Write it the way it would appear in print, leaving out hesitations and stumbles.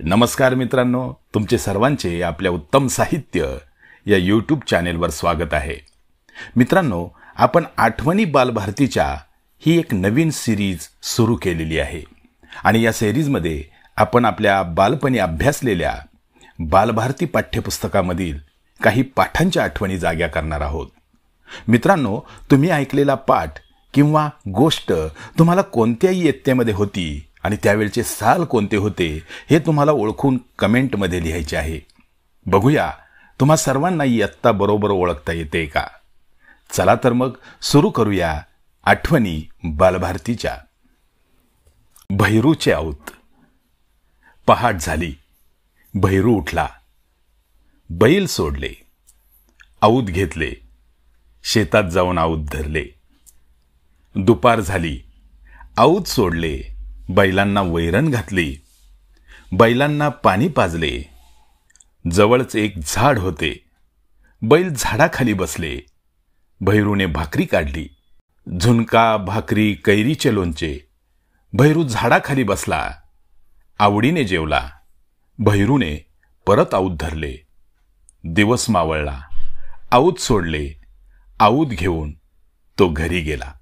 नमस्कार मित्रांनो, तुमचे सर्वांचे आपल्या उत्तम साहित्य या यूट्यूब चॅनेलवर स्वागत आहे। मित्रांनो, आपण आठवणी बालभारतीच्या ही एक नवीन सिरीज सुरू केलेली आहे आणि या सिरीजमध्ये आपण आपल्या बालपणी अभ्यासलेल्या बालभारती पाठ्यपुस्तकामधील काही पाठांच्या आठवणी जाग्या करणार आहोत। मित्रांनो, तुम्ही ऐकलेला पाठ किंवा गोष्ट तुम्हाला कोणत्याही इयत्तेमध्ये होती आणि त्यावेळचे साल कोणते होते हे तुम्हाला ओळखून कमेंटमध्ये लिहायचे आहे। बघूया तुम्हा सर्वांना इयत्ता बरोबर ओळखता येते का? चला तर मग सुरू करूया आठवणी बालभारतीच्या। भैरूचे औत। पहाट झाली, भैरू उठला, बैल सोडले, औत घेतले, शेतात जाऊन औत धरले। दुपार झाली, औत सोडले, बैलांना वैरण घातली, बैलांना पाणी पाजले। जवळच एक झाड होते, बैल झाडाखाली बसले, भैरूने भाकरी काढली, झुणका भाकरी कैरीचे लोणचे। भैरू झाडाखाली बसला, आवडीने जेवला, भैरूने परत औत धरले। दिवस मावळला, औत सोडले, औत घेऊन तो घरी गेला।